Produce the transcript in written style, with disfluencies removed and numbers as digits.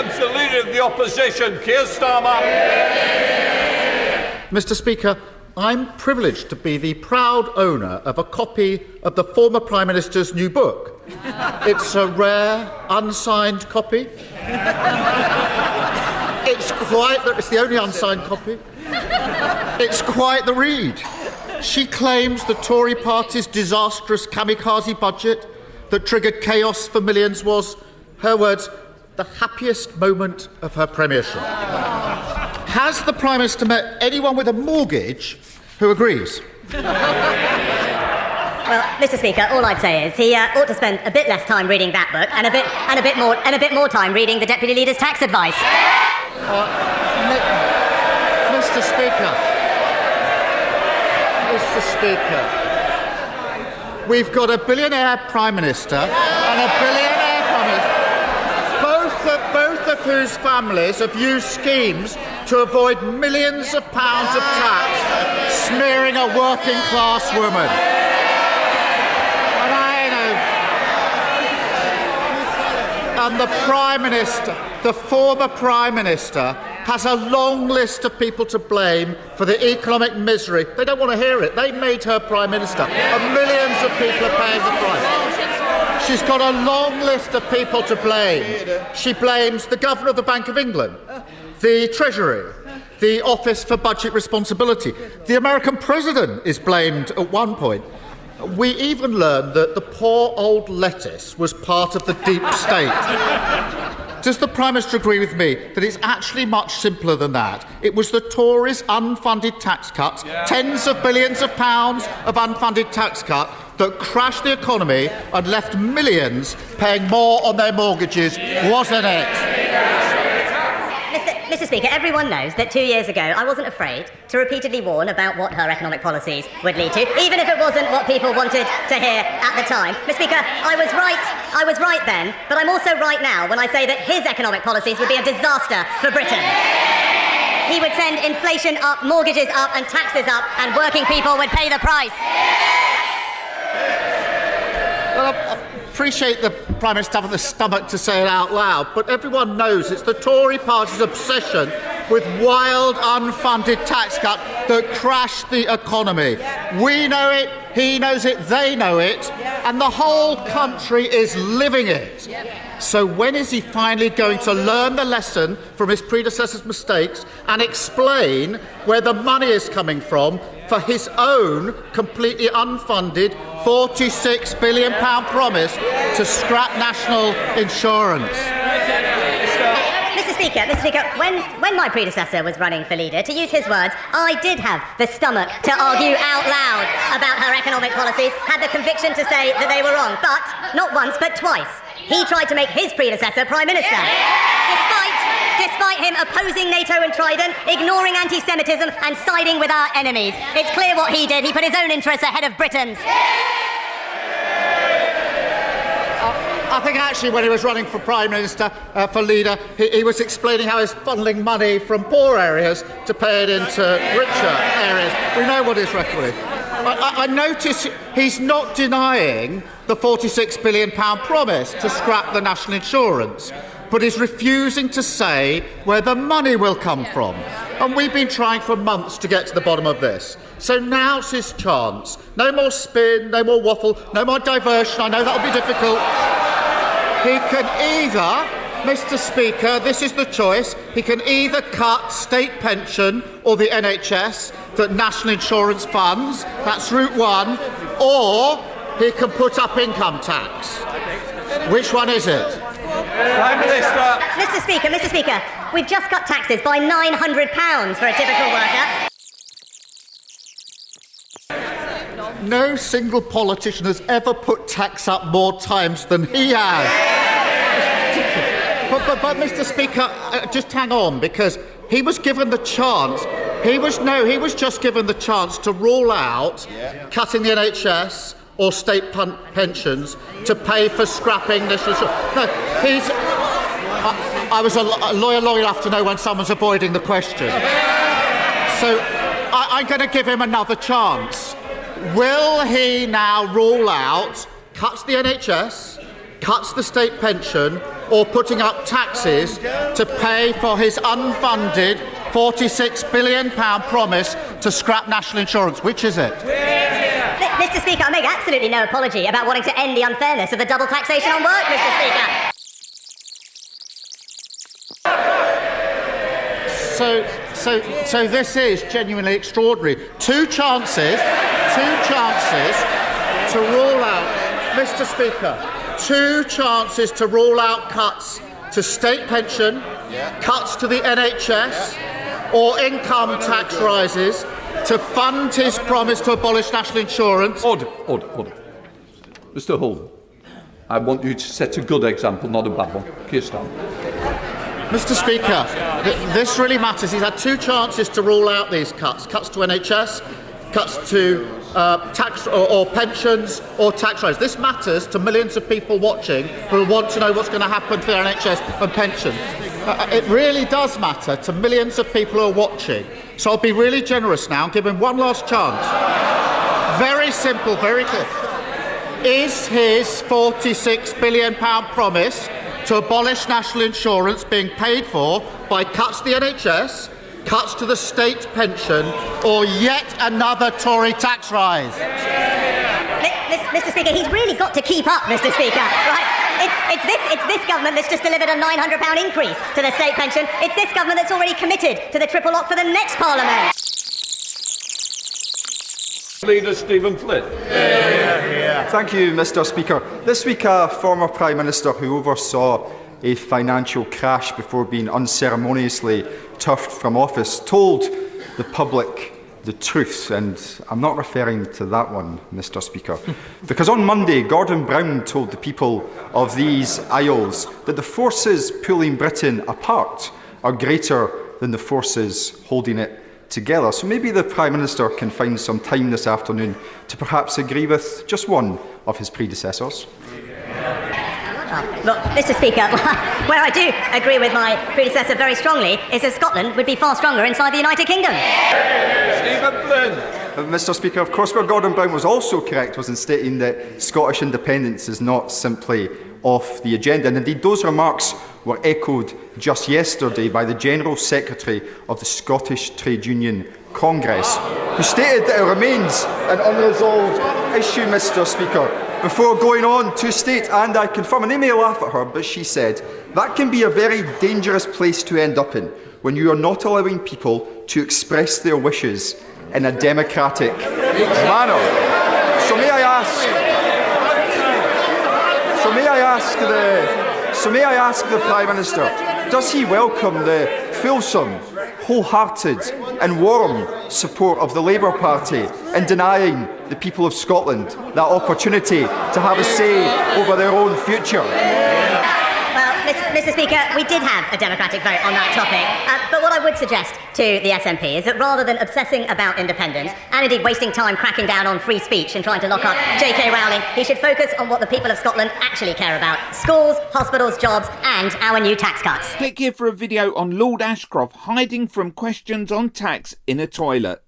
welcomes the Leader of the Opposition, Keir Starmer. Mr. Speaker, I'm privileged to be the proud owner of a copy of the former Prime Minister's new book. It's a rare, unsigned copy. It's the only unsigned copy. It's quite the read. She claims the Tory party's disastrous kamikaze budget that triggered chaos for millions was, her words, the happiest moment of her premiership. Has the Prime Minister met anyone with a mortgage who agrees? Well, Mr. Speaker, all I'd say is he ought to spend a bit less time reading that book and a bit more time reading the Deputy Leader's tax advice. Mr. Speaker, we've got a billionaire Prime Minister and a billionaire Prime Minister, both of whose families have used schemes to avoid millions of pounds of tax, smearing a working-class woman. And the Prime Minister, the former Prime Minister, has a long list of people to blame for the economic misery. They don't want to hear it. They made her Prime Minister, and millions of people are paying the price. She's got a long list of people to blame. She blames the Governor of the Bank of England, the Treasury, the Office for Budget Responsibility. The American President is blamed at one point. We even learned that the poor old lettuce was part of the deep state. Does the Prime Minister agree with me that it's actually much simpler than that? It was the Tories' unfunded tax cuts, tens of billions of pounds of unfunded tax cut, that crashed the economy and left millions paying more on their mortgages, wasn't it? Mr. Speaker, everyone knows that 2 years ago I wasn't afraid to repeatedly warn about what her economic policies would lead to, even if it wasn't what people wanted to hear at the time. Mr. Speaker, I was right then, but I'm also right now when I say that his economic policies would be a disaster for Britain. He would send inflation up, mortgages up and taxes up, and working people would pay the price. Well, I appreciate the Prime Minister having the stomach to say it out loud, but everyone knows it's the Tory party's obsession with wild, unfunded tax cut that crashed the economy. We know it, he knows it, they know it, and the whole country is living it. So when is he finally going to learn the lesson from his predecessor's mistakes and explain where the money is coming from for his own completely unfunded £46 billion promise to scrap national insurance? Mr. Speaker, when my predecessor was running for leader, to use his words, I did have the stomach to argue out loud about her economic policies, had the conviction to say that they were wrong, but not once but twice. He tried to make his predecessor Prime Minister. Despite him opposing NATO and Trident, ignoring anti-Semitism and siding with our enemies. It's clear what he did. He put his own interests ahead of Britain's. I think actually when he was running for Prime Minister, for leader, he was explaining how he's funneling money from poor areas to pay it into richer areas. We know what his record is. I notice he's not denying the £46 billion promise to scrap the national insurance, but he's refusing to say where the money will come from. And we've been trying for months to get to the bottom of this. So now's his chance. No more spin, no more waffle, no more diversion. I know that'll be difficult. He can either, Mr. Speaker, this is the choice, he can either cut state pension or the NHS that national insurance funds, that's route one, or he can put up income tax. Which one is it? Prime Minister. Mr. Speaker, we've just cut taxes by £900 for a typical worker. No single politician has ever put tax up more times than he has. But Mr. Speaker, just hang on, because he was given the chance. He was just given the chance to rule out cutting the NHS or state pensions to pay for scrapping national insurance. No, I was a lawyer long enough to know when someone's avoiding the question. So I'm going to give him another chance. Will he now rule out cuts the NHS, cuts the state pension, or putting up taxes to pay for his unfunded £46 billion promise to scrap national insurance? Which is it? Mr. Speaker, I make absolutely no apology about wanting to end the unfairness of the double taxation on work, Mr. Speaker. So this is genuinely extraordinary. Two chances to rule out, Mr. Speaker, two chances to rule out cuts to state pension, cuts to the NHS, or income tax rises to fund his promise to abolish national insurance. Order. Mr. Hull, I want you to set a good example, not a bad one. Keir Starmer. Mr. Speaker, this really matters. He's had two chances to rule out these cuts to NHS, cuts to tax or pensions or tax rise. This matters to millions of people watching who want to know what's going to happen to their NHS and pensions. It really does matter to millions of people who are watching. So I'll be really generous now and give him one last chance. Very simple, very clear. Is his £46 billion promise to abolish national insurance being paid for by cuts to the NHS, cuts to the state pension, or yet another Tory tax rise? Mr. Speaker, he's really got to keep up, Mr. Speaker. Right? It's this government that's just delivered a £900 increase to the state pension. It's this government that's already committed to the triple lock for the next Parliament. Leader Stephen Flynn. Thank you, Mr. Speaker. This week, a former Prime Minister who oversaw a financial crash before being unceremoniously turfed from office told the public the truth, and I'm not referring to that one, Mr. Speaker, because on Monday, Gordon Brown told the people of these Isles that the forces pulling Britain apart are greater than the forces holding it together. So maybe the Prime Minister can find some time this afternoon to perhaps agree with just one of his predecessors. Look, Mr. Speaker, where I do agree with my predecessor very strongly is that Scotland would be far stronger inside the United Kingdom. Stephen Flynn. Mr. Speaker, of course, where Gordon Brown was also correct was in stating that Scottish independence is not simply off the agenda. And indeed, those remarks were echoed just yesterday by the General Secretary of the Scottish Trade Union Congress, who stated that it remains an unresolved issue, Mr. Speaker, before going on to state, and I confirm, and they may laugh at her, but she said, that can be a very dangerous place to end up in when you are not allowing people to express their wishes in a democratic manner. So may I ask the Prime Minister, does he welcome the fulsome, wholehearted and warm support of the Labour Party in denying the people of Scotland that opportunity to have a say over their own future? Well, Mr. Speaker, we did have a democratic vote on that topic, but what I would suggest to the SNP is that rather than obsessing about independence and indeed wasting time cracking down on free speech and trying to lock up J.K. Rowling, he should focus on what the people of Scotland actually care about: schools, hospitals, jobs and our new tax cuts. Click here for a video on Lord Ashcroft hiding from questions on tax in a toilet.